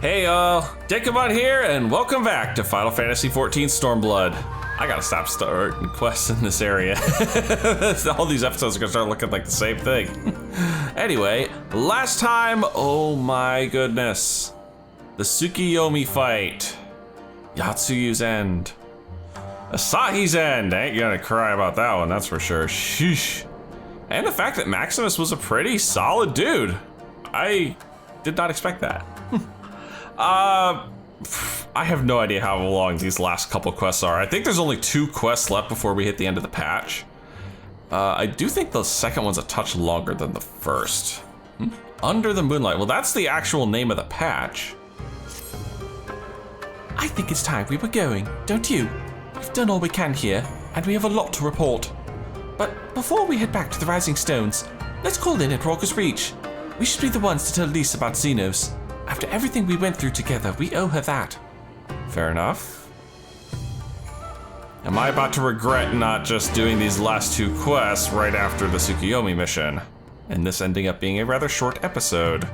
Hey y'all, Dekumon here, and welcome back to Final Fantasy XIV Stormblood. I gotta stop starting quests in this area. All these episodes are gonna start looking like the same thing. Anyway, last time, oh my goodness. The Tsukiyomi fight. Yatsuyu's End. Asahi's End. Ain't gonna cry about that one, that's for sure. Sheesh. And the fact that Maximus was a pretty solid dude. I did not expect that. I have no idea how long these last couple quests are. I think there's only 2 quests left before we hit the end of the patch. I do think the second one's a touch longer than the first. Under the Moonlight. Well, that's the actual name of the patch. I think it's time we were going, don't you? We've done all we can here, and we have a lot to report. But before we head back to the Rising Stones, let's call in at Raucous Reach. We should be the ones to tell Lise about Zenos. After everything we went through together, we owe her that. Fair enough. Am I about to regret not just doing these last 2 quests right after the Tsukiyomi mission? And this ending up being a rather short episode.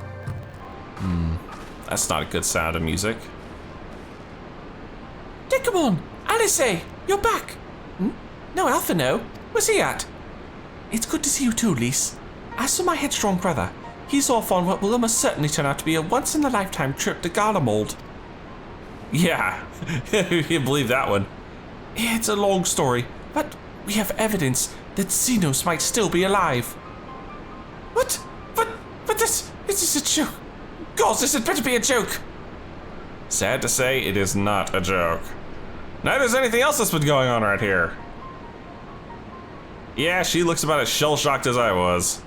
That's not a good sound of music. Dekumon! Alice! You're back! No Alpha, no. Where's he at? It's good to see you too, Lise. As for my headstrong brother, he's off on what will almost certainly turn out to be a once-in-a-lifetime trip to Garlemald. Yeah, you believe that one. It's a long story, but we have evidence that Zenos might still be alive. What? But this is a joke. God, this had better be a joke. Sad to say, it is not a joke. Neither is anything else that's been going on right here. Yeah, she looks about as shell-shocked as I was.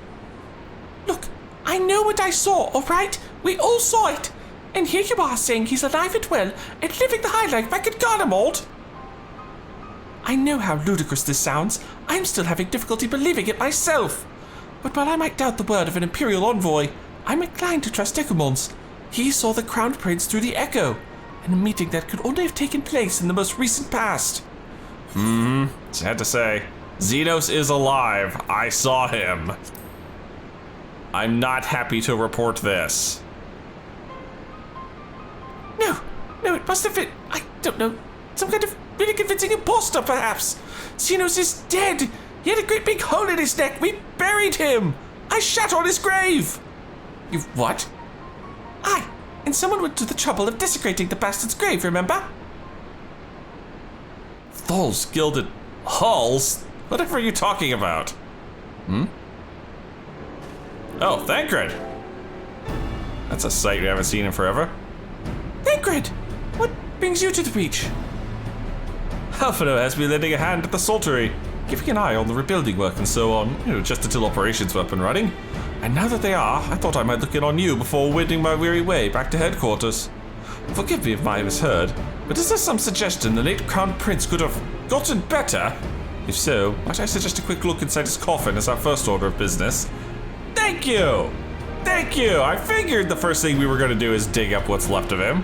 Look, I know what I saw, alright? We all saw it. And here you are saying he's alive and well and living the high life back at Garlemald. I know how ludicrous this sounds. I'm still having difficulty believing it myself. But while I might doubt the word of an Imperial envoy, I'm inclined to trust Dekumon's. He saw the Crown Prince through the Echo, in a meeting that could only have taken place in the most recent past. Sad to say. Zenos is alive. I saw him. I'm not happy to report this. No, it must have been, I don't know, some kind of really convincing imposter, perhaps. Zenos is dead. He had a great big hole in his neck. We buried him. I shat on his grave. You what? Aye, and someone went to the trouble of desecrating the bastard's grave, remember? Those gilded halls? Whatever are you talking about? Oh, Thancred. That's a sight we haven't seen in forever. Thancred, what brings you to the beach? Alphino has been lending a hand at the saltery, giving an eye on the rebuilding work and so on, just until operations were up and running. And now that they are, I thought I might look in on you before wending my weary way back to headquarters. Forgive me if I misheard, but is there some suggestion the late Crown Prince could have gotten better? If so, might I suggest a quick look inside his coffin as our first order of business? Thank you! Thank you! I figured the first thing we were going to do is dig up what's left of him.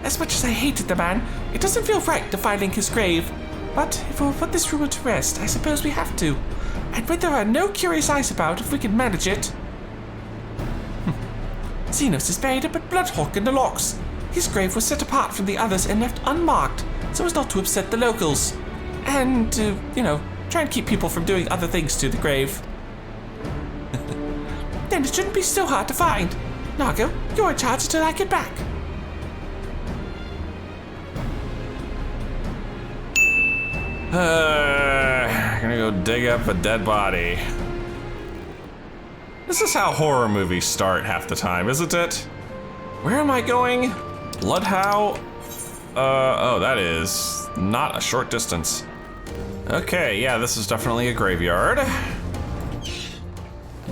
As much as I hated the man, it doesn't feel right defiling his grave. But if we'll put this rumor to rest, I suppose we have to. And when there are no curious eyes about, if we can manage it. Zenos is buried up at Bloodhawk in the Locks. His grave was set apart from the others and left unmarked, so as not to upset the locals. And to, try and keep people from doing other things to the grave. Then it shouldn't be so hard to find. Nago, you're in charge until I get back. Gonna go dig up a dead body. This is how horror movies start half the time, isn't it? Where am I going? Bloodhow? Oh, that is not a short distance. Okay, yeah, this is definitely a graveyard. And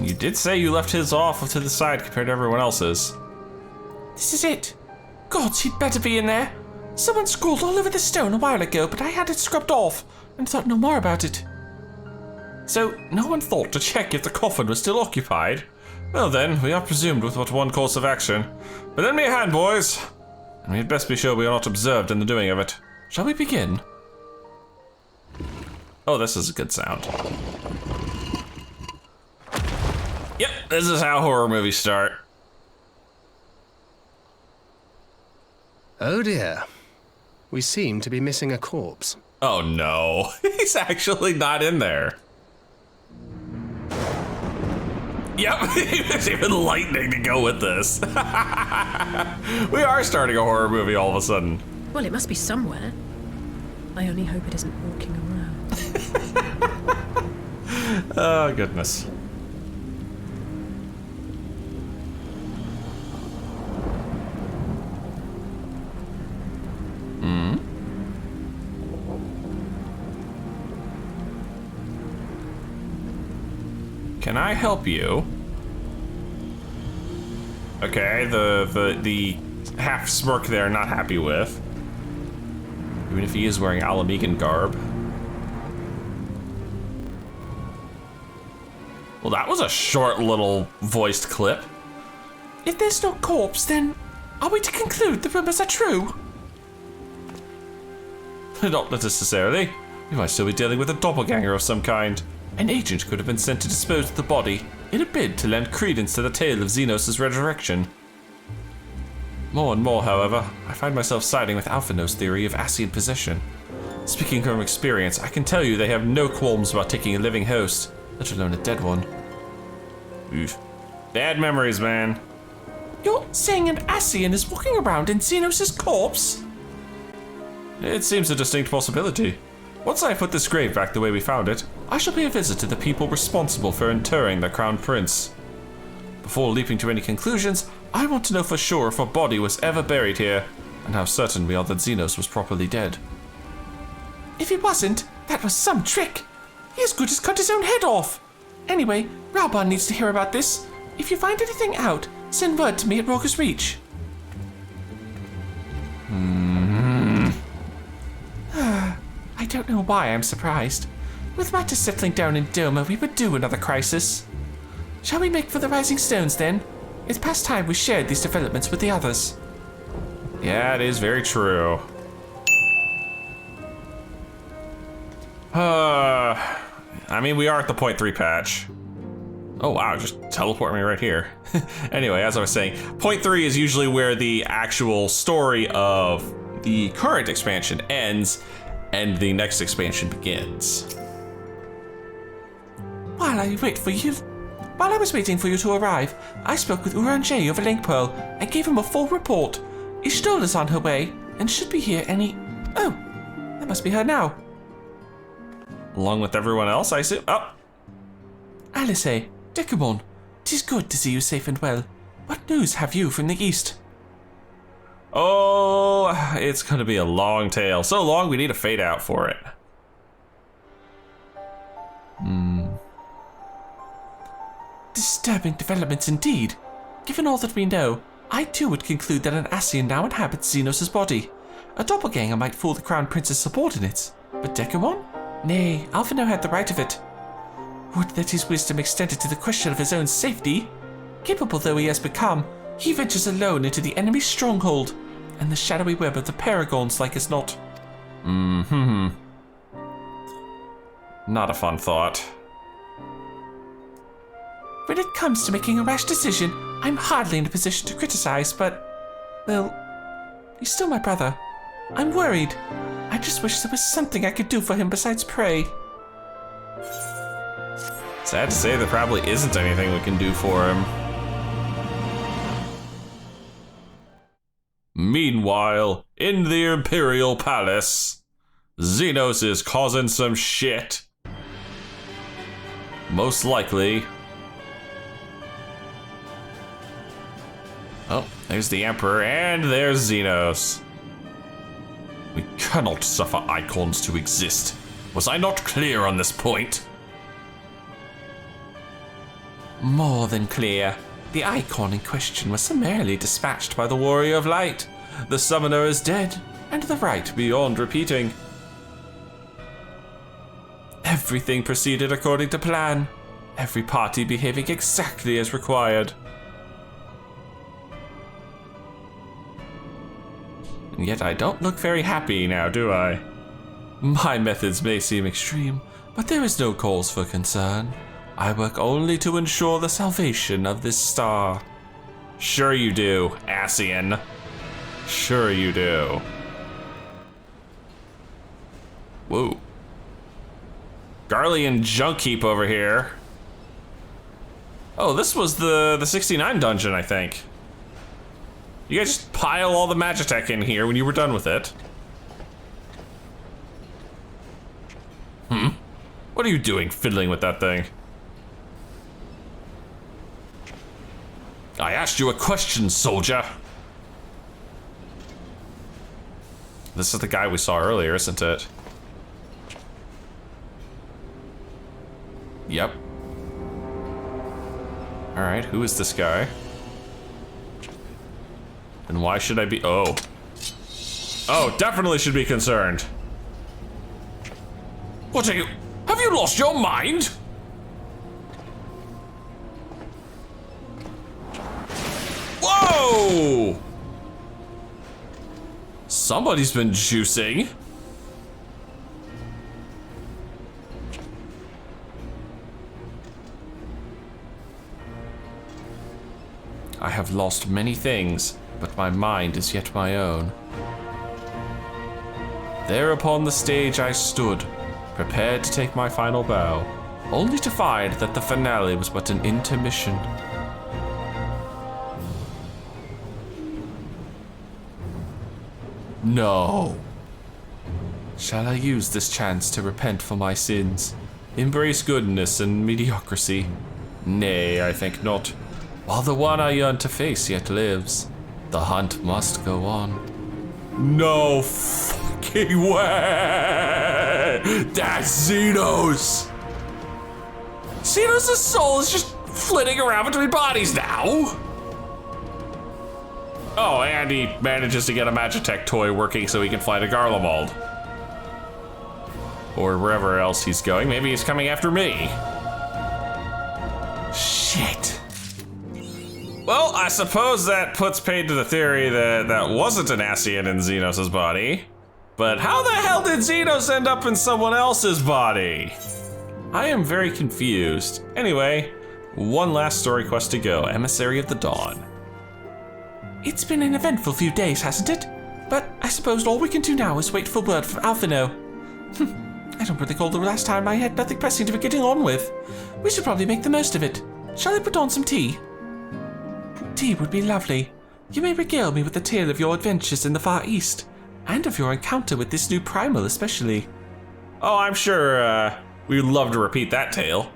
you did say you left his off to the side compared to everyone else's. This is it. Gods, he'd better be in there. Someone scrawled all over the stone a while ago, but I had it scrubbed off and thought no more about it. So, no one thought to check if the coffin was still occupied? Well then, we are presumed with but one course of action. But lend me a hand, boys. And we had best be sure we are not observed in the doing of it. Shall we begin? Oh, this is a good sound. Yep, this is how horror movies start. Oh dear. We seem to be missing a corpse. Oh no, he's actually not in there. Yep, there's even lightning to go with this. We are starting a horror movie all of a sudden. Well, it must be somewhere. I only hope it isn't walking around. Oh, goodness. Can I help you? Okay, the half smirk there, not happy with. Even if he is wearing Alamegan garb. Well, that was a short little voiced clip. If there's no corpse, then are we to conclude the rumors are true? Not necessarily. We might still be dealing with a doppelganger of some kind. An agent could have been sent to dispose of the body in a bid to lend credence to the tale of Zenos' resurrection. More and more, however, I find myself siding with Alphino's theory of Ascian possession. Speaking from experience, I can tell you they have no qualms about taking a living host, let alone a dead one. Oof. Bad memories, man. You're saying an Ascian is walking around in Zenos' corpse? It seems a distinct possibility. Once I put this grave back the way we found it, I shall pay a visit to the people responsible for interring the Crown Prince. Before leaping to any conclusions, I want to know for sure if a body was ever buried here, and how certain we are that Zenos was properly dead. If he wasn't, that was some trick. He as good as cut his own head off. Anyway, Raubon needs to hear about this. If you find anything out, send word to me at Roger's Reach. I don't know why I'm surprised. With matters settling down in Doma, we would do another crisis. Shall we make for the Rising Stones then? It's past time we shared these developments with the others. Yeah, it is very true. I mean, we are at the 0.3 patch. Oh wow, just teleport me right here. Anyway, as I was saying, 0.3 is usually where the actual story of the current expansion ends and the next expansion begins. While I was waiting for you to arrive, I spoke with Uranjay over Linkpearl and gave him a full report. Ishtola's on her way and should be here any... Oh, that must be her now. Along with everyone else, I see. Oh! Alice, Dekumon, 'tis good to see you safe and well. What news have you from the east? Oh, it's gonna be a long tale. So long, we need a fade out for it. Disturbing developments indeed. Given all that we know, I too would conclude that an Ascian now inhabits Zenos' body. A doppelganger might fool the Crown Prince's subordinates, but Dekumon? Nay, Alphino had the right of it. Would that his wisdom extended to the question of his own safety. Capable though he has become, he ventures alone into the enemy's stronghold, and the shadowy web of the Paragons like as not. Not a fun thought. When it comes to making a rash decision, I'm hardly in a position to criticize, but... well, he's still my brother. I'm worried. I just wish there was something I could do for him besides pray. Sad to say, there probably isn't anything we can do for him. Meanwhile, in the Imperial Palace, Zenos is causing some shit. Most likely... Oh, there's the Emperor, and there's Zenos. We cannot suffer icons to exist. Was I not clear on this point? More than clear. The icon in question was summarily dispatched by the Warrior of Light. The Summoner is dead, and the right beyond repeating. Everything proceeded according to plan. Every party behaving exactly as required. And yet I don't look very happy now, do I? My methods may seem extreme, but there is no cause for concern. I work only to ensure the salvation of this star. Sure you do, Ascian. Sure you do. Whoa. Garlean junk heap over here. Oh, this was the 69 dungeon, I think. You guys just pile all the Magitech in here when you were done with it. What are you doing fiddling with that thing? I asked you a question, soldier. This is the guy we saw earlier, isn't it? Yep. Alright, who is this guy? And why should I be- oh. Oh, definitely should be concerned. What are you- have you lost your mind? Whoa! Somebody's been juicing. I have lost many things, but my mind is yet my own. There upon the stage I stood, prepared to take my final bow, only to find that the finale was but an intermission. No. Shall I use this chance to repent for my sins, embrace goodness and mediocrity? Nay, I think not. While the one I yearn to face yet lives, the hunt must go on. No fucking way! That's Zenos! Zenos' soul is just flitting around between bodies now! Oh, and he manages to get a Magitech toy working so he can fly to Garlemald. Or wherever else he's going. Maybe he's coming after me. Shit. Well, I suppose that puts paid to the theory that that wasn't an Ascian in Zenos' body. But how the hell did Zenos end up in someone else's body? I am very confused. Anyway, one last story quest to go. Emissary of the Dawn. It's been an eventful few days, hasn't it? But I suppose all we can do now is wait for word from Alphino. I don't really recall the last time I had nothing pressing to be getting on with. We should probably make the most of it. Shall I put on some tea? Tea would be lovely. You may regale me with the tale of your adventures in the Far East, and of your encounter with this new primal especially. Oh, I'm sure, we'd love to repeat that tale.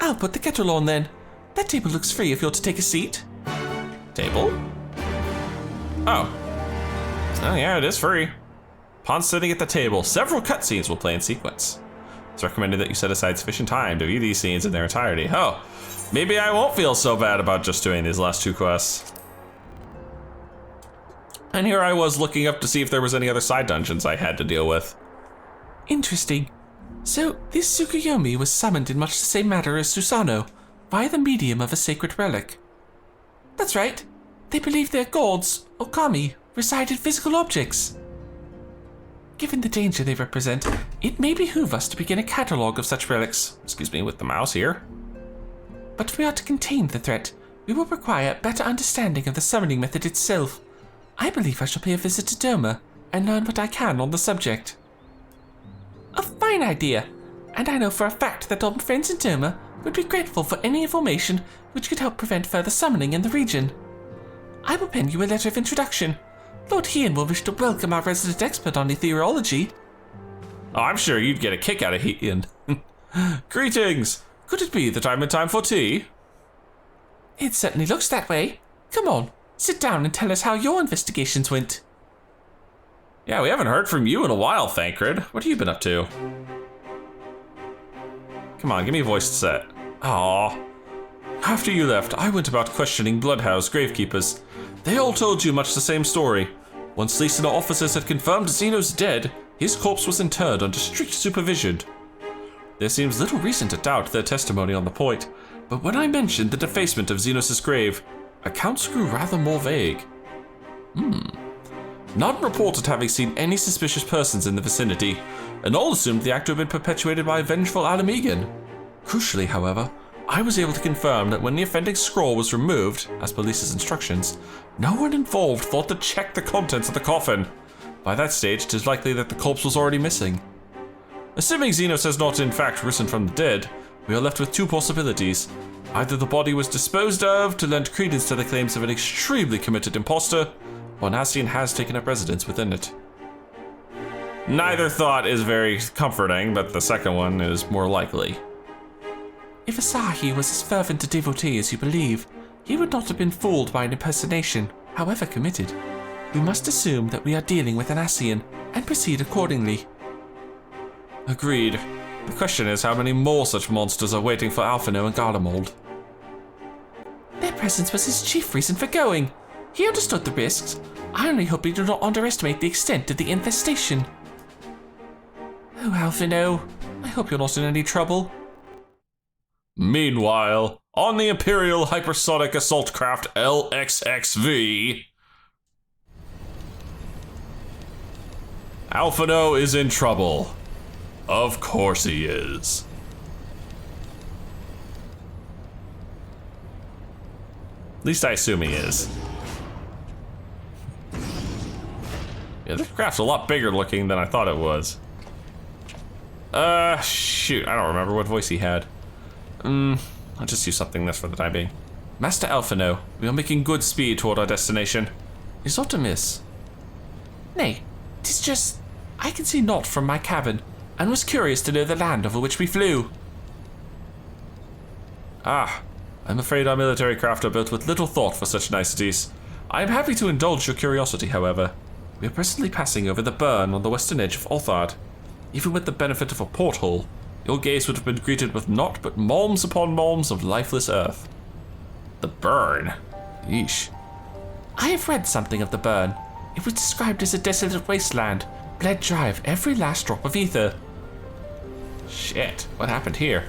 I'll put the kettle on then. That table looks free if you're to take a seat. Table? Oh. Oh yeah, it is free. Upon sitting at the table, several cutscenes will play in sequence. It's recommended that you set aside sufficient time to view these scenes in their entirety. Oh, maybe I won't feel so bad about just doing these last two quests. And here I was looking up to see if there was any other side dungeons I had to deal with. Interesting. So, this Tsukuyomi was summoned in much the same manner as Susanoo, via the medium of a sacred relic. That's right. They believe their gods, or kami, reside in physical objects. Given the danger they represent, it may behoove us to begin a catalogue of such relics. Excuse me, with the mouse here. But if we are to contain the threat, we will require a better understanding of the summoning method itself. I believe I shall pay a visit to Doma and learn what I can on the subject. A fine idea, and I know for a fact that all my friends in Doma would be grateful for any information which could help prevent further summoning in the region. I will pen you a letter of introduction. Lord Hien will wish to welcome our resident expert on ethereology. Oh, I'm sure you'd get a kick out of Hien. Greetings! Could it be that I'm in time for tea? It certainly looks that way. Come on, sit down and tell us how your investigations went. Yeah, we haven't heard from you in a while, Thancred. What have you been up to? Come on, give me a voice to set. Aww. After you left, I went about questioning Bloodhouse gravekeepers. They all told you much the same story. Once Leeson officers had confirmed Zenos dead, his corpse was interred under strict supervision. There seems little reason to doubt their testimony on the point, but when I mentioned the defacement of Zenos' grave, accounts grew rather more vague. None reported having seen any suspicious persons in the vicinity, and all assumed the act had been perpetuated by a vengeful Alamegan. Crucially, however, I was able to confirm that when the offending scroll was removed, as per Lisa's instructions, no one involved thought to check the contents of the coffin. By that stage, it is likely that the corpse was already missing. Assuming Zenos has not in fact risen from the dead, we are left with two possibilities. Either the body was disposed of to lend credence to the claims of an extremely committed imposter, or an Ascian has taken up residence within it. Neither thought is very comforting, but the second one is more likely. If Asahi was as fervent a devotee as you believe, he would not have been fooled by an impersonation, however committed. We must assume that we are dealing with an Ascian, and proceed accordingly. Agreed. The question is how many more such monsters are waiting for Alphino and Garlemald. Their presence was his chief reason for going. He understood the risks. I only hope he did not underestimate the extent of the infestation. Oh, Alphino, I hope you're not in any trouble. Meanwhile, on the Imperial Hypersonic Assault Craft LXXV, Alphino is in trouble. Of course he is. At least I assume he is. Yeah, this craft's a lot bigger looking than I thought it was. Shoot, I don't remember what voice he had. I'll just use something less for the time being. Master Alphino, we are making good speed toward our destination. Is aught amiss? Nay, 'tis just, I can see naught from my cabin, and was curious to know the land over which we flew. I'm afraid our military craft are built with little thought for such niceties. I am happy to indulge your curiosity, however. We are presently passing over the burn on the western edge of Othard. Even with the benefit of a porthole, your gaze would have been greeted with naught but malms upon malms of lifeless earth. The burn? Yeesh. I have read something of the burn. It was described as a desolate wasteland, bled dry of every last drop of ether. Shit, what happened here?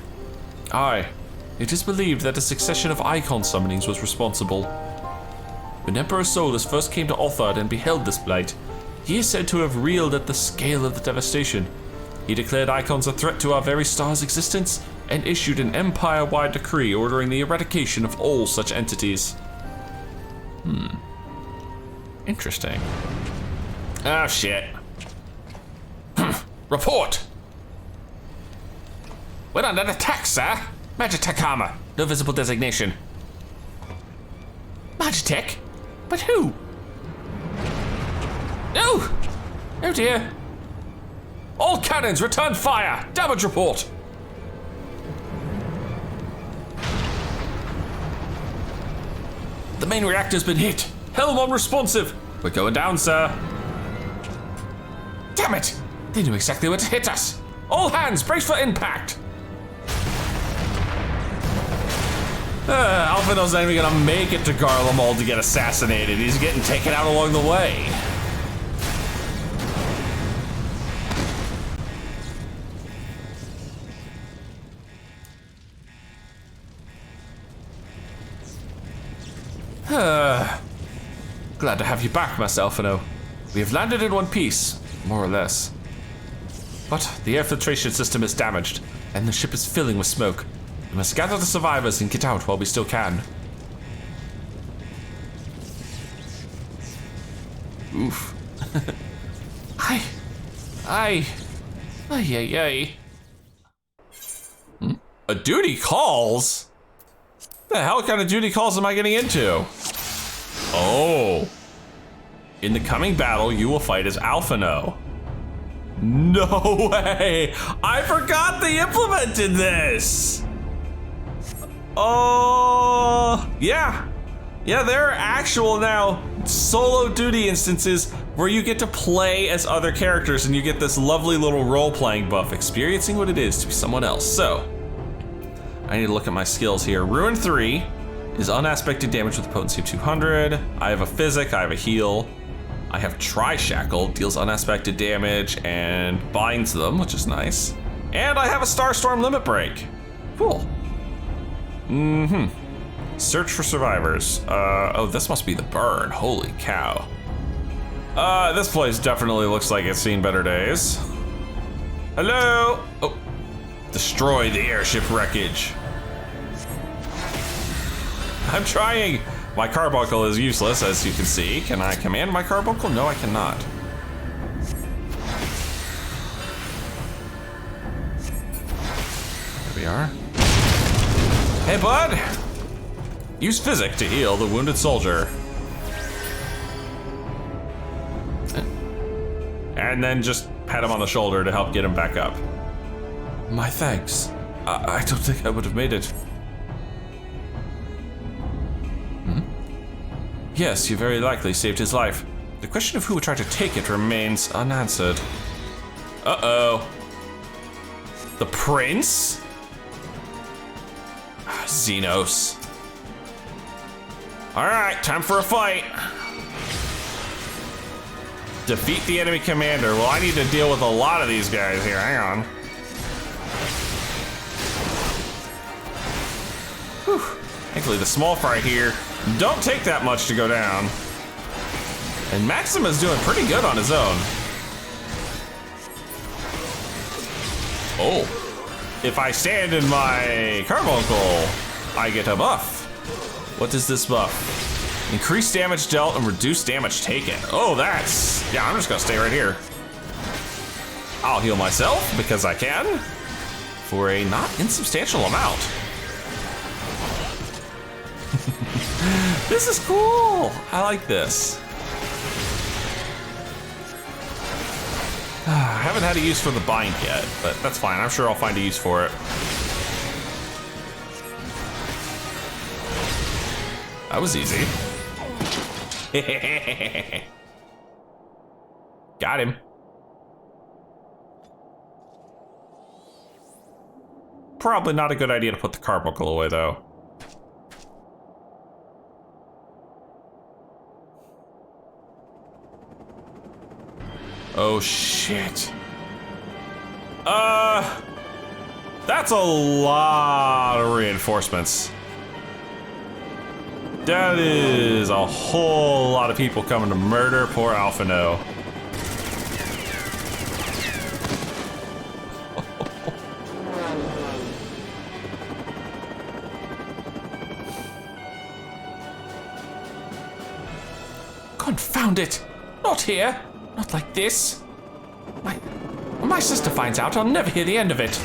Aye, it is believed that a succession of icon summonings was responsible. When Emperor Solus first came to Othard and beheld this blight, he is said to have reeled at the scale of the devastation. He declared icons a threat to our very star's existence and issued an empire-wide decree ordering the eradication of all such entities. Interesting. Ah, shit. Report! We're under attack, sir. Magitech armor. No visible designation. Magitech? But who? No! Oh dear. All cannons, return fire! Damage report! The main reactor's been hit. Helm unresponsive. We're going down, sir. Damn it! They knew exactly where to hit us. All hands, brace for impact. Alphino's not even gonna make it to Garlemald to get assassinated. He's getting taken out along the way. Glad to have you back, Master Alphino. We have landed in one piece, more or less. But the air filtration system is damaged, and the ship is filling with smoke. We must gather the survivors and get out while we still can. Oof. Aye. A duty calls? The hell kind of duty calls am I getting into? Oh. In the coming battle, you will fight as Alphino. No way! I forgot they implemented this! Oh, yeah. Yeah, there are actual now solo duty instances where you get to play as other characters and you get this lovely little role-playing buff, experiencing what it is to be someone else. So, I need to look at my skills here. Ruin 3 is unaspected damage with a potency of 200. I have a physic, I have a heal. I have Tri-Shackle, deals unaspected damage and binds them, which is nice. And I have a Starstorm Limit Break. Cool. Search for survivors. Oh, this must be the burn. Holy cow. This place definitely looks like it's seen better days. Hello? Oh, destroy the airship wreckage. I'm trying. My carbuncle is useless, as you can see. Can I command my carbuncle? No, I cannot. There we are. Hey, bud. Use physic to heal the wounded soldier. And then just pat him on the shoulder to help get him back up. My thanks. I don't think I would have made it. Yes, you very likely saved his life. The question of who would try to take it remains unanswered. Uh-oh. The prince? Zenos. All right, time for a fight. Defeat the enemy commander. Well, I need to deal with a lot of these guys here. Hang on. Whew. Thankfully, the small fry here don't take that much to go down. And Maxima's doing pretty good on his own. Oh. If I stand in my carbuncle, I get a buff. What is this buff? Increased damage dealt and reduced damage taken. Oh, that's... Yeah, I'm just gonna stay right here. I'll heal myself, because I can, for a not insubstantial amount. This is cool. I like this. I haven't had a use for the bind yet, but that's fine. I'm sure I'll find a use for it. That was easy. Got him. Probably not a good idea to put the carbuncle away, though. Oh, shit. That's a lot of reinforcements. That is a whole lot of people coming to murder poor Alphino. Confound it! Not here! Not like this! When my sister finds out, I'll never hear the end of it.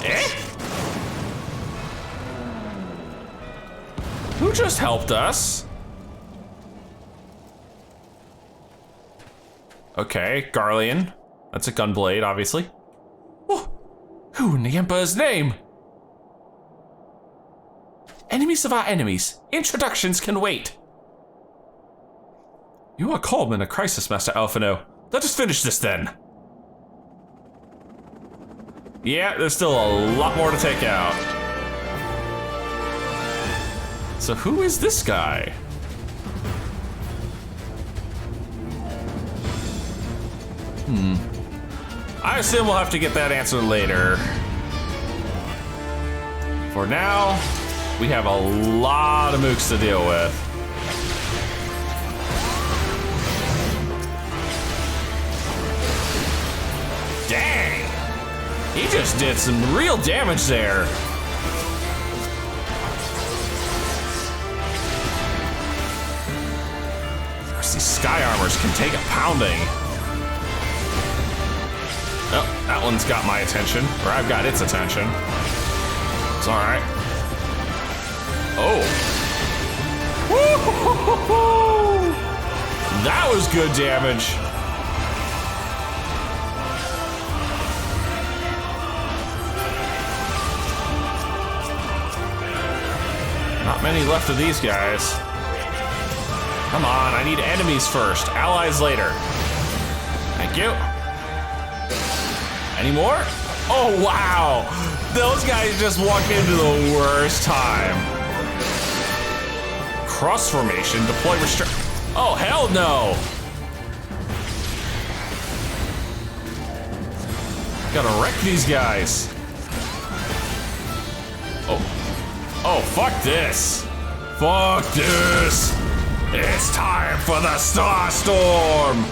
Eh? Who just helped us? Okay, Garlean. That's a gunblade, obviously. Oh, who in the Emperor's name? Enemies of our enemies. Introductions can wait. You are calm in a crisis, Master Alphino. Let us finish this then. Yeah, there's still a lot more to take out. So who is this guy? I assume we'll have to get that answer later. For now, we have a lot of mooks to deal with. Dang! He just did some real damage there. These sky armors can take a pounding. Oh, that one's got my attention, or I've got its attention. It's all right. Oh. Woo-hoo-hoo-hoo-hoo! That was good damage. Not many left of these guys. Come on, I need enemies first, allies later. Thank you. Any more? Oh, wow. Those guys just walked into the worst time. Cross formation, deploy restrict. Oh, hell no. Gotta wreck these guys. Oh, fuck this. Fuck this. It's time for the Starstorm.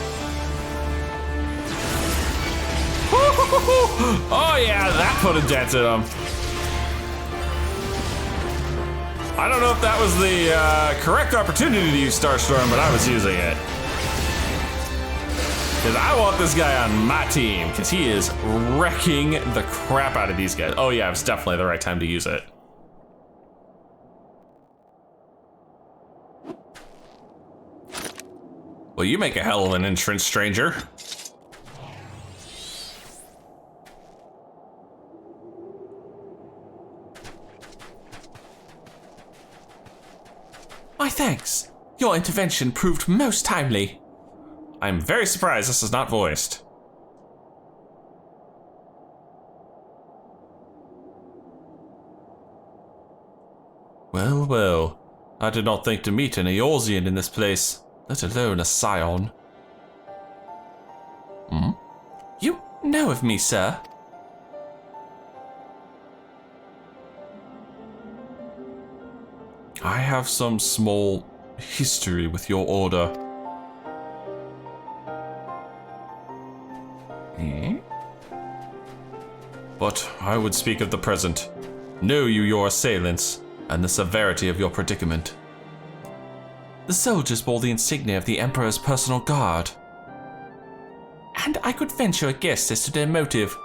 Oh yeah, that put a dent in him. I don't know if that was the correct opportunity to use Starstorm, but I was using it. Because I want this guy on my team, because he is wrecking the crap out of these guys. Oh yeah, it's definitely the right time to use it. Well, you make a hell of an entrance, stranger. My thanks. Your intervention proved most timely. I'm very surprised this is not voiced. Well, well. I did not think to meet an Eorzean in this place, let alone a scion. You know of me, sir? I have some small history with your order. But I would speak of the present. Know you your assailants, and the severity of your predicament. The soldiers bore the insignia of the Emperor's personal guard. And I could venture a guess as to their motive,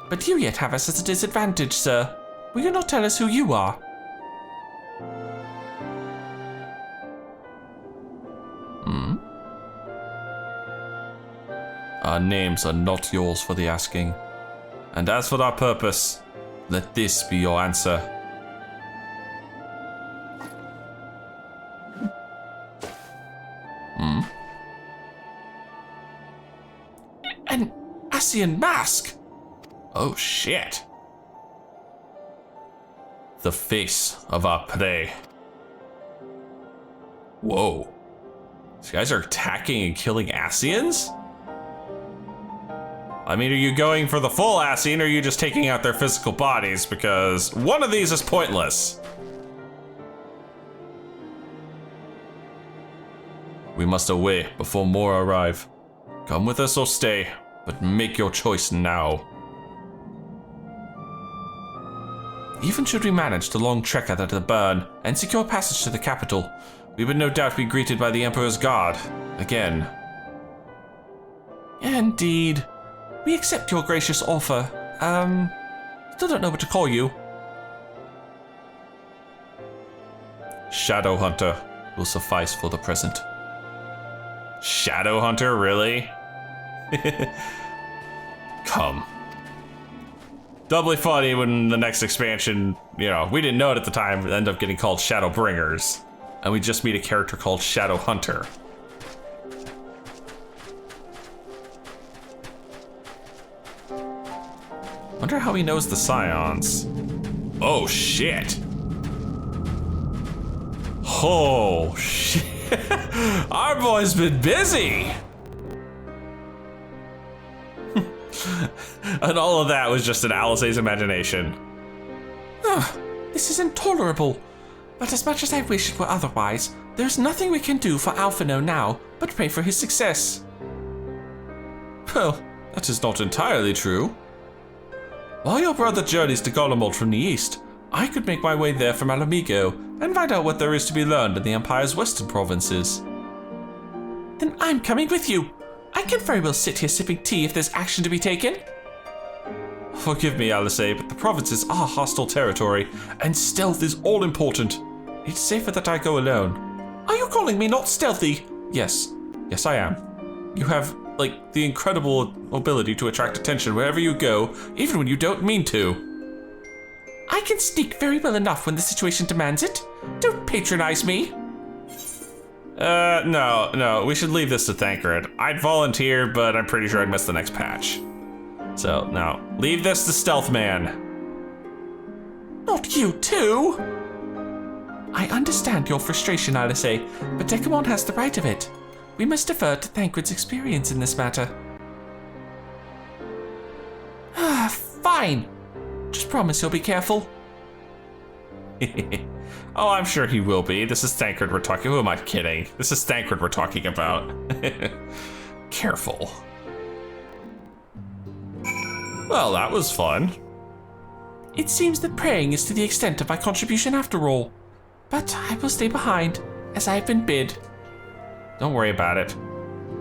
but you yet have us at a disadvantage, sir. Will you not tell us who you are? Our names are not yours for the asking. And as for our purpose, let this be your answer. An Ascian mask! Oh shit. The face of our prey. Whoa. These guys are attacking and killing Ascians? I mean, are you going for the full Ascian, or are you just taking out their physical bodies? Because one of these is pointless. We must away before more arrive. Come with us or stay, but make your choice now. Even should we manage the long trek out of the burn and secure passage to the capital, we would no doubt be greeted by the Emperor's guard again. Indeed. We accept your gracious offer. Still don't know what to call you. Shadow Hunter will suffice for the present. Shadow Hunter, really? Come. Doubly funny when the next expansion, you know, we didn't know it at the time, it ended up getting called Shadow Bringers. And we just meet a character called Shadow Hunter. Wonder how he knows the Scions. Oh shit. Oh shit. Our boy's been busy. And all of that was just in Alice's imagination. This is intolerable. But as much as I wish it were otherwise, there's nothing we can do for Alphino now but pray for his success. Well, that is not entirely true. While your brother journeys to Golemold from the east, I could make my way there from Alamigo and find out what there is to be learned in the Empire's western provinces. Then I'm coming with you. I can very well sit here sipping tea if there's action to be taken. Forgive me, Alice, but the provinces are hostile territory, and stealth is all important. It's safer that I go alone. Are you calling me not stealthy? Yes. Yes, I am. You have, like, the incredible ability to attract attention wherever you go, even when you don't mean to. I can sneak very well enough when the situation demands it. Don't patronize me. No, we should leave this to Thancred. I'd volunteer, but I'm pretty sure I'd miss the next patch. So, now, leave this to Stealth Man. Not you, too! I understand your frustration, Alice, but Dekumon has the right of it. We must defer to Thancred's experience in this matter. Fine. Just promise you'll be careful. Oh, I'm sure he will be. This is Thancred we're talking. Who am I kidding? This is Thancred we're talking about. Careful. Well, that was fun. It seems that praying is to the extent of my contribution after all. but I will stay behind, as I have been bid. Don't worry about it.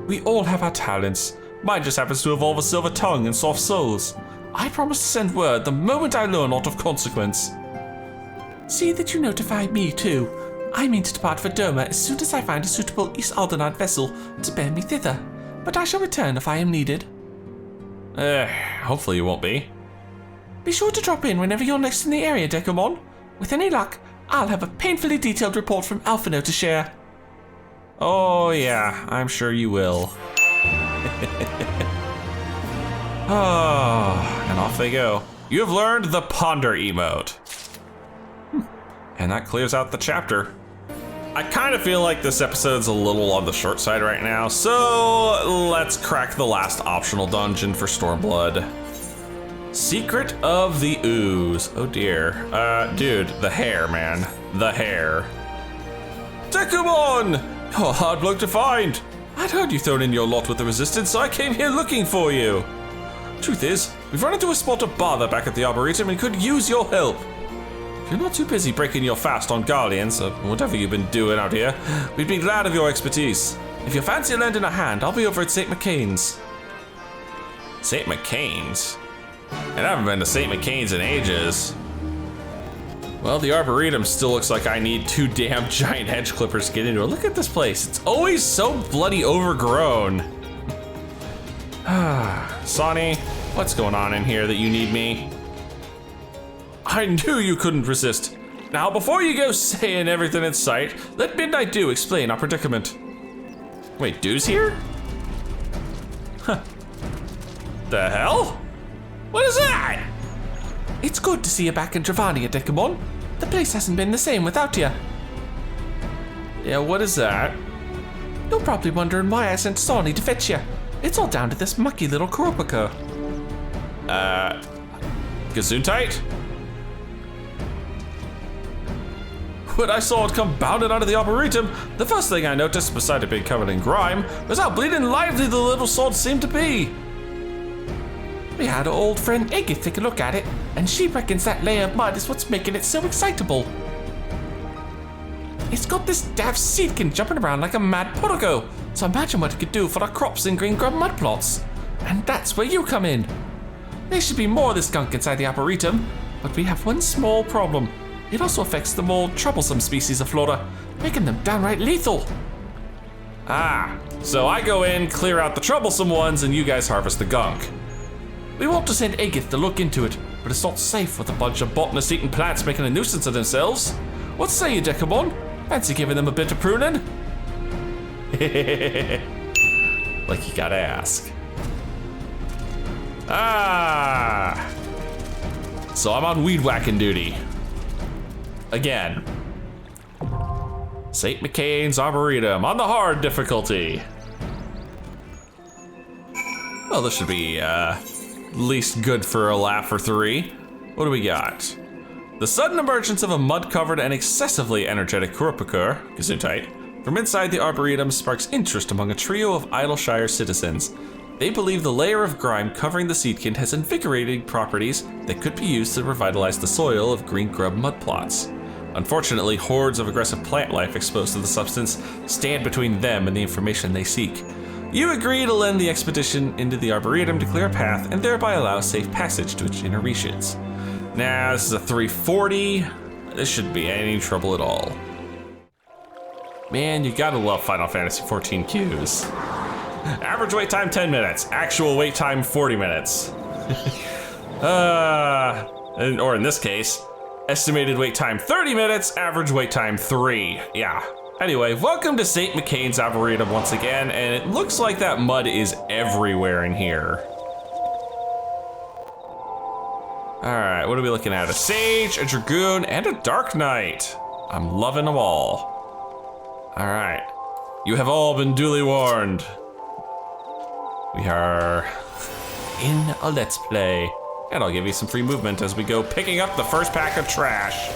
We all have our talents. Mine just happens to evolve a silver tongue and soft souls. I promise to send word the moment I learn aught of consequence. See that you notify me too. I mean to depart for Doma as soon as I find a suitable East Aldenard vessel to bear me thither, but I shall return if I am needed. Hopefully you won't be. Be sure to drop in whenever you're next in the area, Dekumon. With any luck, I'll have a painfully detailed report from Alphino to share. Oh yeah, I'm sure you will. Oh, and off they go. You have learned the Ponder emote. And that clears out the chapter. I kind of feel like this episode's a little on the short side right now, so let's crack the last optional dungeon for Stormblood. Secret of the Ooze. Oh dear. Dude, the hair, man. The hair. Dekumon! You're a hard bloke to find. I'd heard you thrown in your lot with the Resistance, so I came here looking for you. Truth is, we've run into a spot of bother back at the Arboretum and could use your help. If you're not too busy breaking your fast on Guardians, or whatever you've been doing out here, we'd be glad of your expertise. If you fancy lending a hand, I'll be over at St. McCain's. St. McCain's? And I haven't been to St. McCain's in ages. Well, the Arboretum still looks like I need 2 damn giant hedge clippers to get into it. Look at this place. It's always so bloody overgrown. Sonny, what's going on in here that you need me? I knew you couldn't resist. Now, before you go saying everything in sight, let Midnight Dew explain our predicament. Wait, Dew's here? Huh. The hell? What is that? It's good to see you back in Travania, Dekumon. The place hasn't been the same without you. Yeah, what is that? You're probably wondering why I sent Sonny to fetch you. It's all down to this mucky little Kuropaka. Gesundheit? When I saw it come bounding out of the Arboretum, the first thing I noticed, beside it being covered in grime, was how bleeding lively the little sword seemed to be. We had our old friend Aegith take a look at it, and she reckons that layer of mud is what's making it so excitable. It's got this daft seedkin jumping around like a mad potago, so imagine what it could do for our crops in green grub mud plots. And that's where you come in. There should be more of this gunk inside the Arboretum, but we have one small problem. It also affects the more troublesome species of flora, making them downright lethal. Ah, so I go in, clear out the troublesome ones, and you guys harvest the gunk. We want to send Aegith to look into it, but it's not safe with a bunch of botanist-eating plants making a nuisance of themselves. What say you, Dekumon? Fancy giving them a bit of pruning? Like you gotta ask. Ah! So I'm on weed whacking duty. Again. St. McCain's Arboretum on the hard difficulty. Well, this should be at least good for a laugh or 3. What do we got? The sudden emergence of a mud-covered and excessively energetic Kuropaka, Gesundheit, from inside the Arboretum sparks interest among a trio of Idleshire citizens. They believe the layer of grime covering the seedkin has invigorating properties that could be used to revitalize the soil of green grub mud plots. Unfortunately, hordes of aggressive plant life exposed to the substance stand between them and the information they seek. You agree to lend the expedition into the Arboretum to clear a path and thereby allow safe passage to its inner reaches. Now, this is a 340. This shouldn't be any trouble at all. Man, you gotta love Final Fantasy XIV queues. Average wait time 10 minutes, actual wait time 40 minutes. Or in this case, estimated wait time 30 minutes, average wait time 3. Yeah. Anyway, welcome to St. McCain's Arboretum once again, and it looks like that mud is everywhere in here. Alright, what are we looking at? A Sage, a Dragoon, and a Dark Knight. I'm loving them all. Alright, you have all been duly warned. We are in a Let's Play, and I'll give you some free movement as we go picking up the first pack of trash.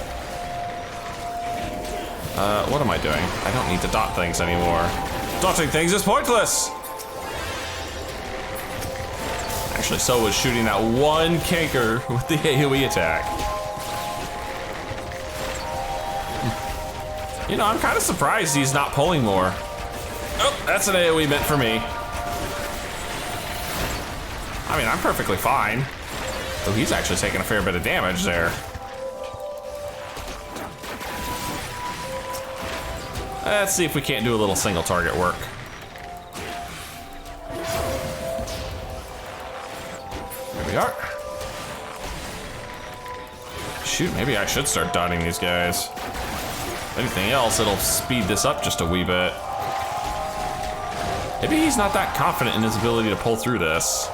What am I doing? I don't need to dot things anymore. Dotting things is pointless! Actually, so was shooting that one canker with the AoE attack. You know, I'm kind of surprised he's not pulling more. Oh, that's an AoE meant for me. I mean, I'm perfectly fine. Oh, he's actually taking a fair bit of damage there. Let's see if we can't do a little single target work. There we are. Shoot, maybe I should start dotting these guys. If anything else, it'll speed this up just a wee bit. Maybe he's not that confident in his ability to pull through this.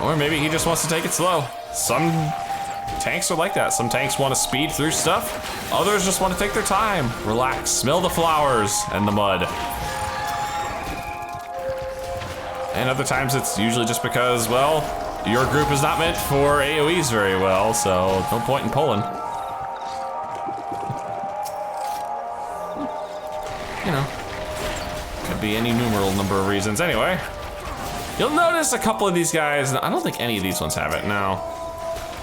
Or maybe he just wants to take it slow. Some tanks are like that. Some tanks want to speed through stuff. Others just want to take their time, relax, smell the flowers and the mud. And other times it's usually just because, well, your group is not meant for AoEs very well, so no point in pulling. You know, could be any numeral number of reasons. Anyway, you'll notice a couple of these guys, and I don't think any of these ones have it now.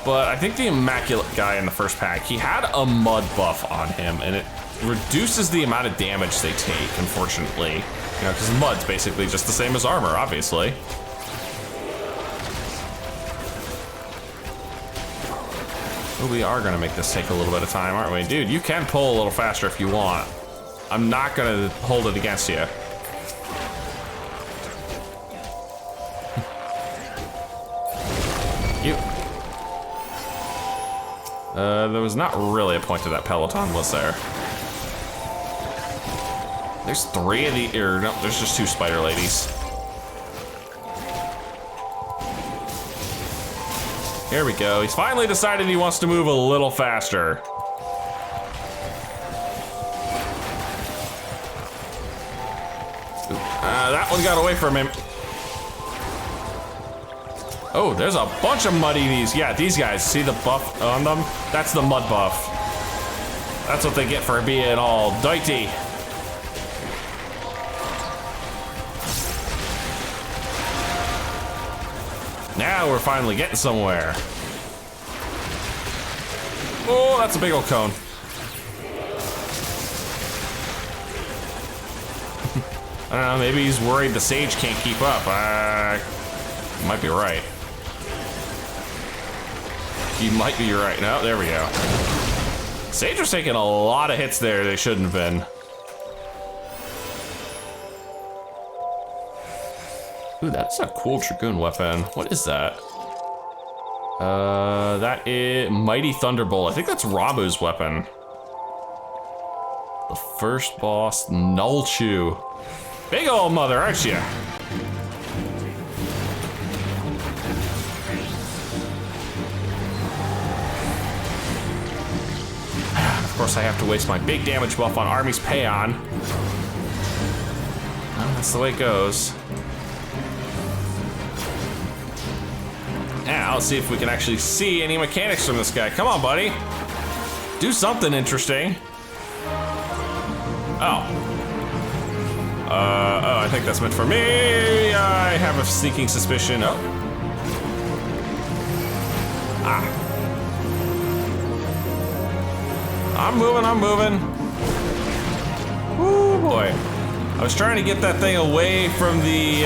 But I think the Immaculate guy in the first pack, he had a mud buff on him, and it reduces the amount of damage they take, unfortunately. You know, because mud's basically just the same as armor, obviously. Oh, we are gonna make this take a little bit of time, aren't we? Dude, you can pull a little faster if you want. I'm not gonna hold it against you. You. There was not really a point to that peloton, was there? There's three of the, or no, there's just two spider ladies. Here we go. He's finally decided he wants to move a little faster. That one got away from him. Oh, there's a bunch of muddy these. Yeah, these guys. See the buff on them? That's the mud buff. That's what they get for being all dirty. Now we're finally getting somewhere. Oh, that's a big old cone. I don't know, maybe he's worried the sage can't keep up. You might be right. You might be right. No, there we go. Sage was taking a lot of hits there they shouldn't have been. Ooh, that's a cool Dragoon weapon. What is that? That is Mighty Thunderbolt. I think that's Ramu's weapon. The first boss, Nulchu. Big old mother, aren't you? Of course, I have to waste my big damage buff on Army's Payon. Well, that's the way it goes. Now, let's see if we can actually see any mechanics from this guy. Come on, buddy. Do something interesting. Oh. Oh, I think that's meant for me. I have a sneaking suspicion. Oh. Ah. I'm moving. Ooh, boy. I was trying to get that thing away from the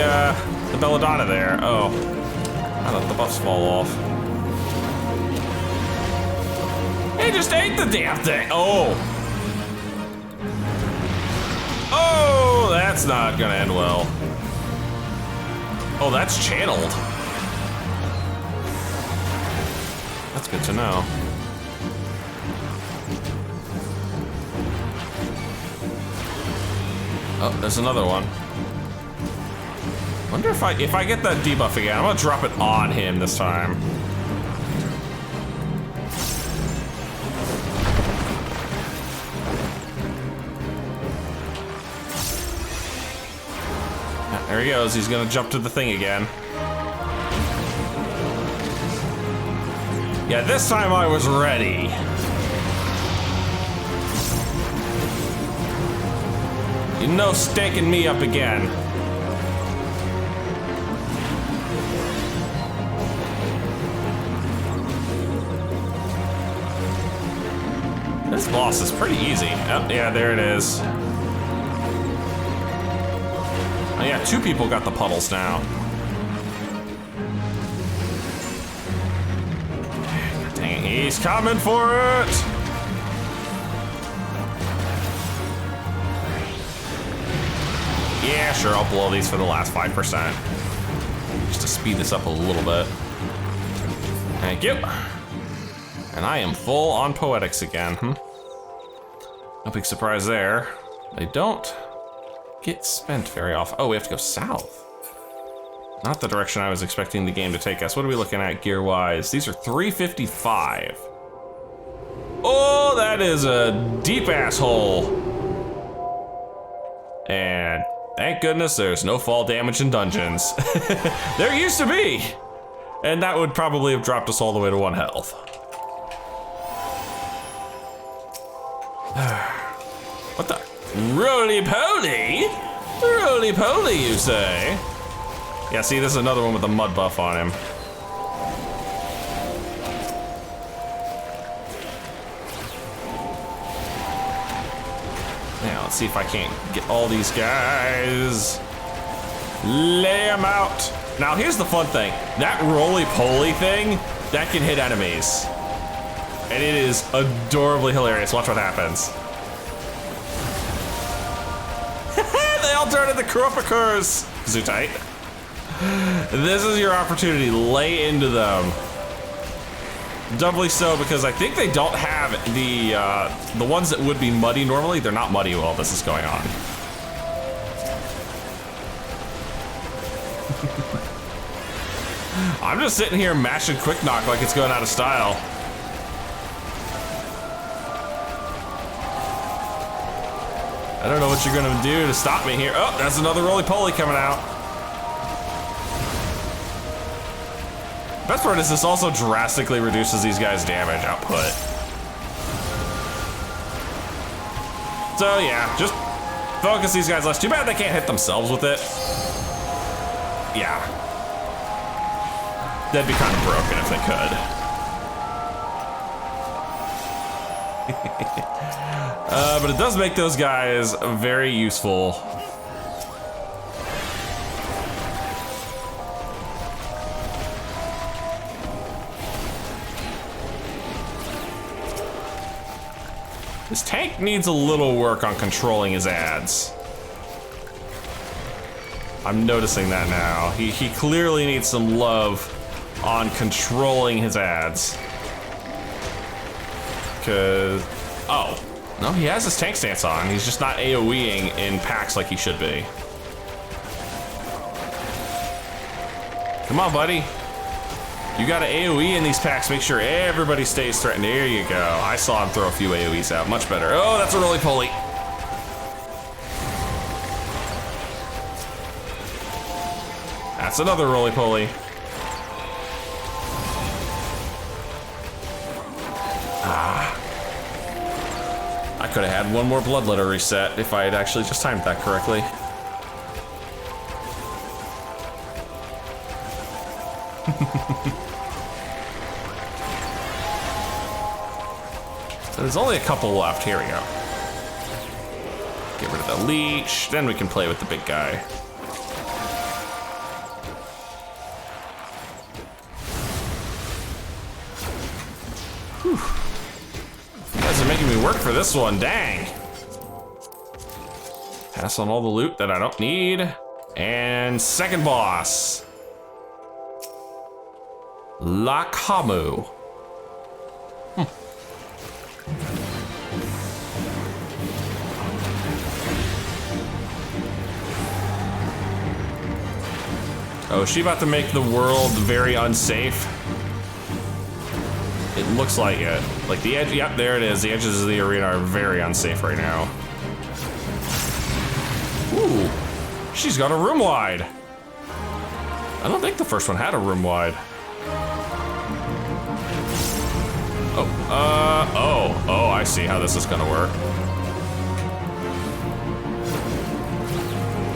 Belladonna there. Oh. I let the buffs fall off. He just ate the damn thing. Oh. Oh, that's not gonna end well. Oh, that's channeled. That's good to know. Oh, there's another one. Wonder if I get that debuff again, I'm gonna drop it on him this time. There he goes, he's gonna jump to the thing again. Yeah, this time I was ready. You know, staking me up again. This boss is pretty easy. Oh, yeah, there it is. Oh yeah, 2 people got the puddles now. Dang it, he's coming for it! Yeah, sure, I'll blow these for the last 5%. Just to speed this up a little bit. Thank you. And I am full on poetics again. No big surprise there. They don't get spent very often. Oh, we have to go south. Not the direction I was expecting the game to take us. What are we looking at gear-wise? These are 355. Oh, that is a deep asshole. And thank goodness there's no fall damage in dungeons. There used to be. And that would probably have dropped us all the way to 1 health. What the? Roly-poly? Roly-poly, you say? Yeah, see, this is another one with a mud buff on him. Now, let's see if I can't get all these guys. Lay them out. Now, here's the fun thing. That roly-poly thing, that can hit enemies. And it is adorably hilarious. Watch what happens. They all turn into Kurapakurs. Zootite. This is your opportunity. Lay into them. Doubly so because I think they don't have the ones that would be muddy normally. They're not muddy while this is going on. I'm just sitting here mashing quick knock like it's going out of style. I don't know what you're gonna do to stop me here. Oh, that's another roly-poly coming out. Best part is this also drastically reduces these guys' damage output. So yeah, just focus these guys less. Too bad they can't hit themselves with it. Yeah. That'd be kind of broken if they could. But it does make those guys very useful. This tank needs a little work on controlling his ads. I'm noticing that now. He clearly needs some love on controlling his ads. Cause, oh, no, he has his tank stance on. He's just not AoEing in packs like he should be. Come on, buddy. You gotta AoE in these packs, make sure everybody stays threatened. There you go. I saw him throw a few AoEs out, much better. Oh, that's a roly-poly. That's another roly-poly. I could have had one more bloodletter reset if I had actually just timed that correctly. So there's only a couple left. Here we go. Get rid of the leech, then we can play with the big guy. Whew. You guys are making me work for this one, dang. Pass on all the loot that I don't need. And second boss. Lakamu. Oh, is she about to make the world very unsafe? It looks like it. Like the edge, yep, there it is. The edges of the arena are very unsafe right now. Ooh, she's got a room wide. I don't think the first one had a room wide. Oh, I see how this is gonna work.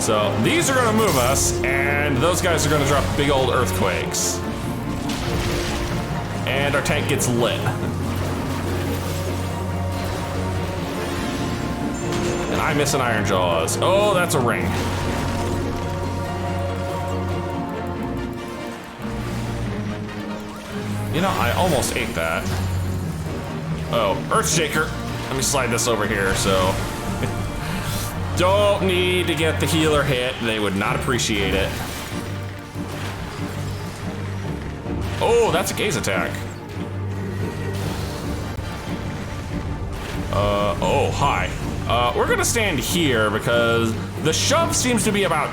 So these are gonna move us, and those guys are gonna drop big old earthquakes. And our tank gets lit. I miss an Iron Jaws? Oh, that's a ring. You know, I almost ate that. Oh, Earthshaker. Let me slide this over here, so. Don't need to get the healer hit. They would not appreciate it. Oh, that's a gaze attack. Oh, hi. We're gonna stand here because the shove seems to be about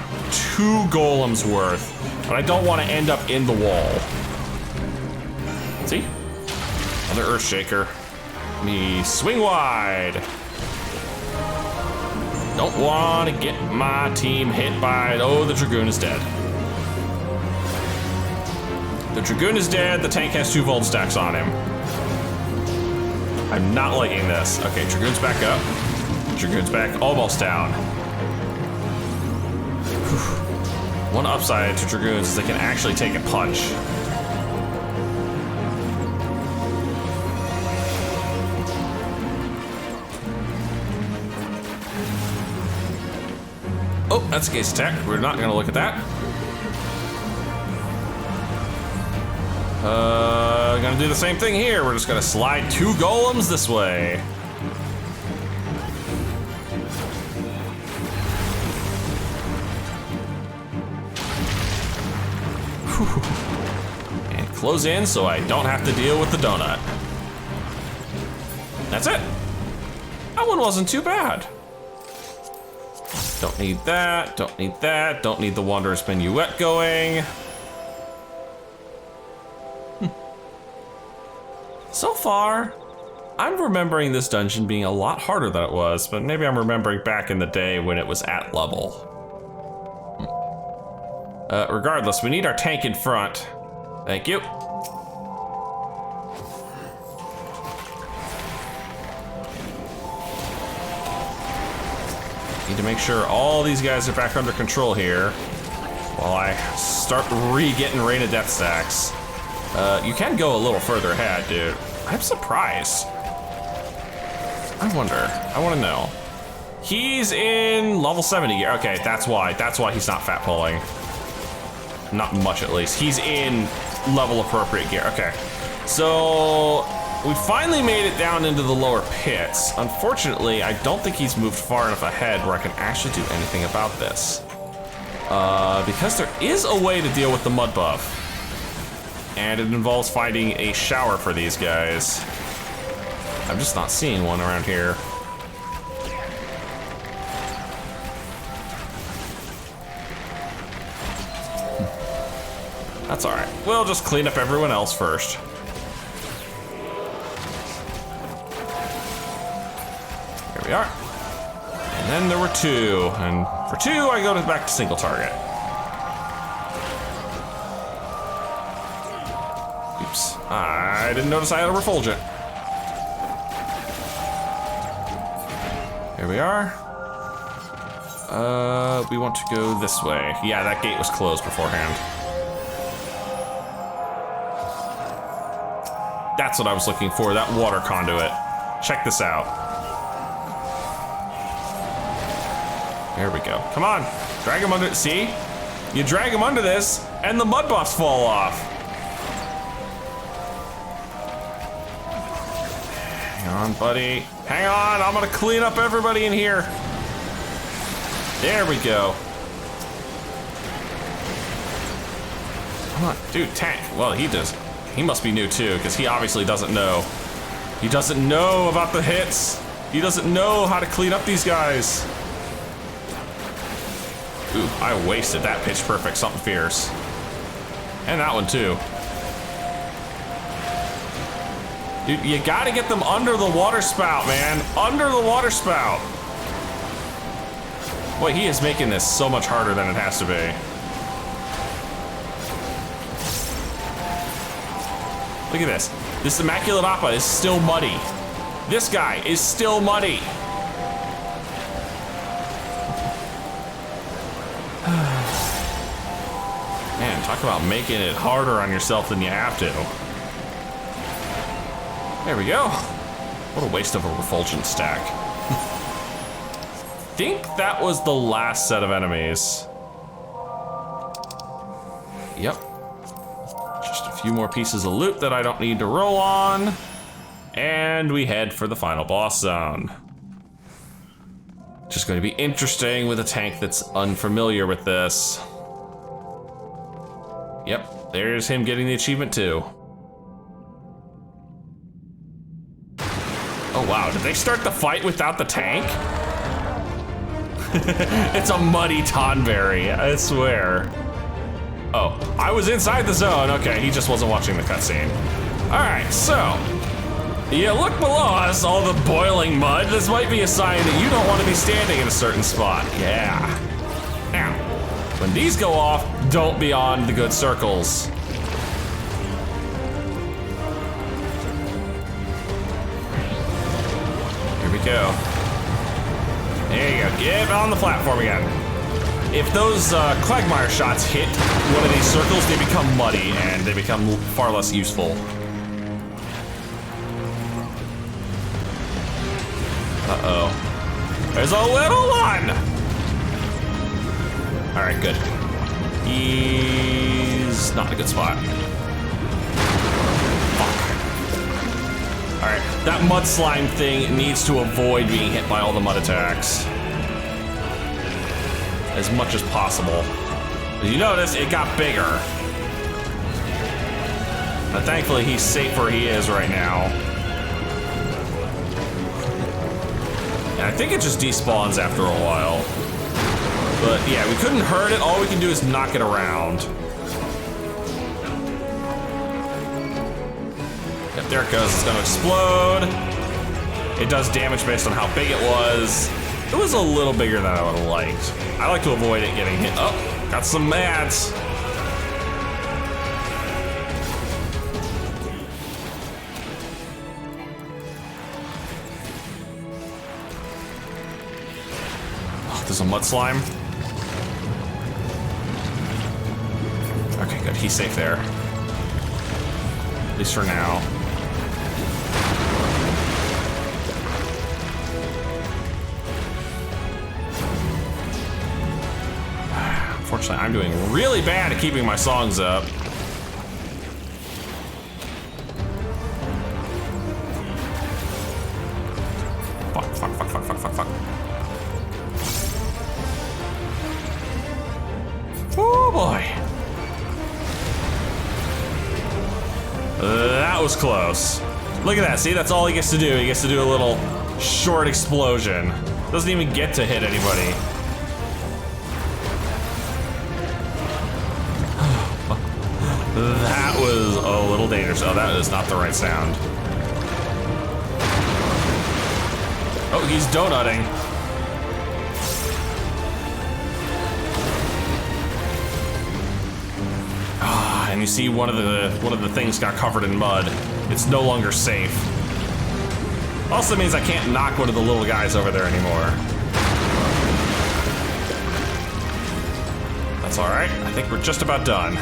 2 golems worth, but I don't want to end up in the wall. See? Another Earthshaker. Me swing wide. Don't want to get my team hit by, oh, the Dragoon is dead. The Dragoon is dead, the tank has 2 Volt stacks on him. I'm not liking this. Okay, Dragoon's back up. Dragoon's back, almost down. Whew. One upside to Dragoons is they can actually take a punch. Oh, that's a gaze attack. We're not gonna look at that. Gonna do the same thing here. We're just gonna slide 2 golems this way. Whew. And close in so I don't have to deal with the donut. That's it. That one wasn't too bad. Don't need that, don't need that, don't need the Wanderer's Minuet going. So far, I'm remembering this dungeon being a lot harder than it was, but maybe I'm remembering back in the day when it was at level. Regardless, we need our tank in front. Thank you. Need to make sure all these guys are back under control here while I start getting Rain of Death stacks. You can go a little further ahead, dude. I'm surprised. I wanna know. He's in level 70 gear. Okay, that's why he's not fat pulling. Not much at least. He's in level appropriate gear, okay. So, we finally made it down into the lower pits. Unfortunately, I don't think he's moved far enough ahead where I can actually do anything about this. Because there is a way to deal with the mud buff. And it involves finding a shower for these guys. I'm just not seeing one around here. That's all right. We'll just clean up everyone else first. Here we are. And then there were 2. And for 2, I go back to single target. Oops. I didn't notice I had a refulgent. Here we are. We want to go this way. Yeah, that gate was closed beforehand. That's what I was looking for, that water conduit. Check this out. There we go. Come on, drag him under, see? You drag him under this, and the mud buffs fall off. Hang on, buddy. Hang on, I'm gonna clean up everybody in here. There we go. Come on, dude, tank. Well, he must be new too, because he obviously doesn't know. He doesn't know about the hits. He doesn't know how to clean up these guys. Ooh, I wasted that pitch perfect something fierce. And that one too. Dude, you gotta get them under the water spout, man. Under the water spout. Boy, he is making this so much harder than it has to be. Look at this. This Immaculate Appa is still muddy. This guy is still muddy. Man, talk about making it harder on yourself than you have to. There we go. What a waste of a refulgent stack. think that was the last set of enemies. Yep. Just a few more pieces of loot that I don't need to roll on. And we head for the final boss zone. Just going to be interesting with a tank that's unfamiliar with this. Yep, there's him getting the achievement too. Oh wow, did they start the fight without the tank? It's a muddy Tonberry, I swear. Oh, I was inside the zone. Okay, he just wasn't watching the cutscene. All right, so you look below us, all the boiling mud. This might be a sign that you don't want to be standing in a certain spot. Yeah. Now, when these go off, don't be on the good circles. Here we go. There you go, get on the platform again. If those quagmire shots hit one of these circles, they become muddy and they become far less useful. Uh-oh. There's a little one! Alright, good. He's not in a good spot. Fuck. Alright, that mud slime thing needs to avoid being hit by all the mud attacks as much as possible. As you notice, it got bigger. But thankfully, he's safe where he is right now. And I think it just despawns after a while. But yeah, we couldn't hurt it. All we can do is knock it around. Yep, there it goes. It's gonna explode. It does damage based on how big it was. It was a little bigger than I would have liked. I like to avoid it getting hit. Oh, got some mads. Oh, there's a mud slime. Okay, good. He's safe there. At least for now. Unfortunately, I'm doing really bad at keeping my songs up. Fuck, fuck, fuck, fuck, fuck, fuck, fuck. Oh boy. That was close. Look at that, see, that's all he gets to do. He gets to do a little short explosion. Doesn't even get to hit anybody. That was a little dangerous. Oh, that is not the right sound. Oh, he's donutting. Ah, and you see one of the things got covered in mud. It's no longer safe. Also means I can't knock one of the little guys over there anymore. That's all right. I think we're just about done.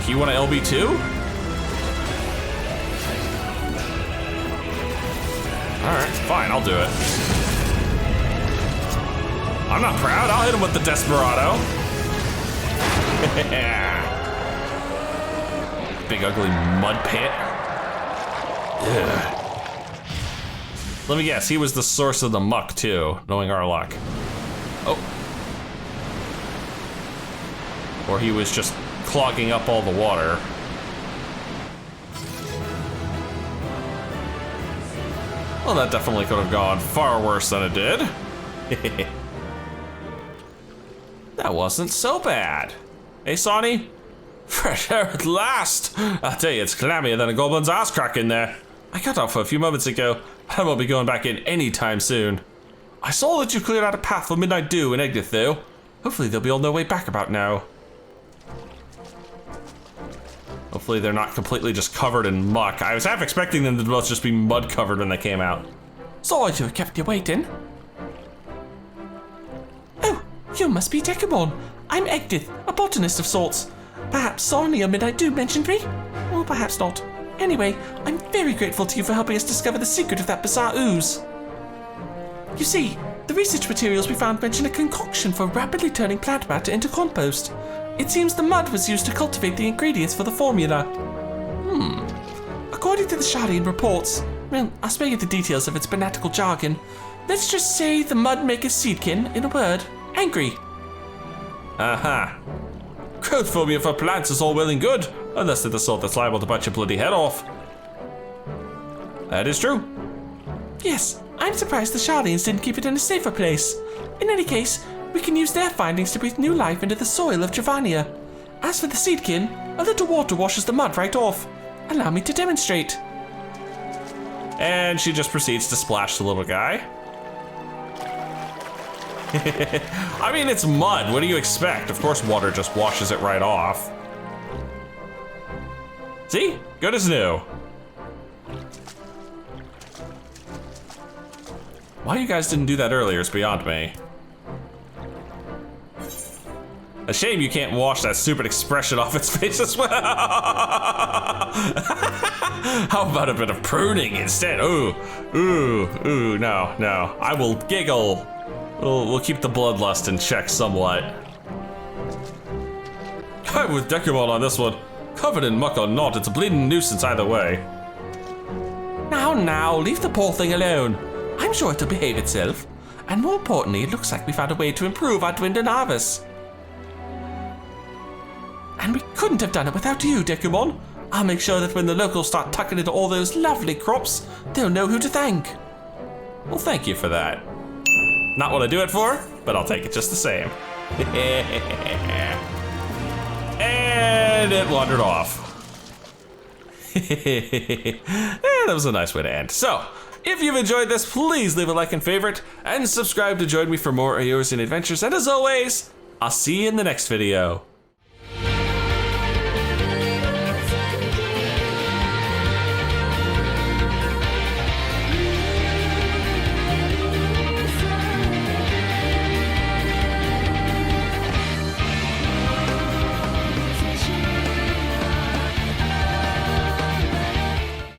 You want an LB2? Alright, fine, I'll do it. I'm not proud, I'll hit him with the Desperado. Big ugly mud pit. Ugh. Let me guess, he was the source of the muck too, knowing our luck. Oh. Or he was just clogging up all the water. Well, that definitely could have gone far worse than it did. That wasn't so bad. Hey, Sonny? Fresh air at last! I'll tell you, it's clammier than a goblin's ass crack in there. I got out for a few moments ago. I won't be going back in anytime soon. I saw that you cleared out a path for Midnight Dew in Egdith, though. Hopefully they'll be on their way back about now. Hopefully they're not completely just covered in muck. I was half expecting them to both just be mud covered when they came out. Sorry to have kept you waiting. Oh, you must be Dekumon. I'm Egdith, a botanist of sorts. Perhaps Sonny or Midnight Dew mentioned me? Or perhaps not. Anyway, I'm very grateful to you for helping us discover the secret of that bizarre ooze. You see, the research materials we found mention a concoction for rapidly turning plant matter into compost. It seems the mud was used to cultivate the ingredients for the formula. According to the Sharian reports, well, I'll spare you the details of its botanical jargon. Let's just say the mud makers seedkin, in a word, angry. Growth phobia for plants is all well and good, unless they're the sort that's liable to bite your bloody head off. That is true. Yes, I'm surprised the Sharians didn't keep it in a safer place. In any case, we can use their findings to breathe new life into the soil of Javania. As for the seedkin, a little water washes the mud right off. Allow me to demonstrate. And she just proceeds to splash the little guy. I mean, it's mud. What do you expect? Of course water just washes it right off. See? Good as new. Why you guys didn't do that earlier is beyond me. A shame you can't wash that stupid expression off its face as well. How about a bit of pruning instead? Ooh, no. I will giggle. We'll keep the bloodlust in check somewhat. I'm with Dekumon on this one. Covered in muck or not, it's a bleeding nuisance either way. Now, leave the poor thing alone. I'm sure it'll behave itself. And more importantly, it looks like we found a way to improve our dwindling harvest. And we couldn't have done it without you, Dekumon. I'll make sure that when the locals start tucking into all those lovely crops, they'll know who to thank. Well, thank you for that. Not what I do it for, but I'll take it just the same. And it wandered off. That was a nice way to end. So, if you've enjoyed this, please leave a like and favorite, and subscribe to join me for more Eorzean adventures. And as always, I'll see you in the next video.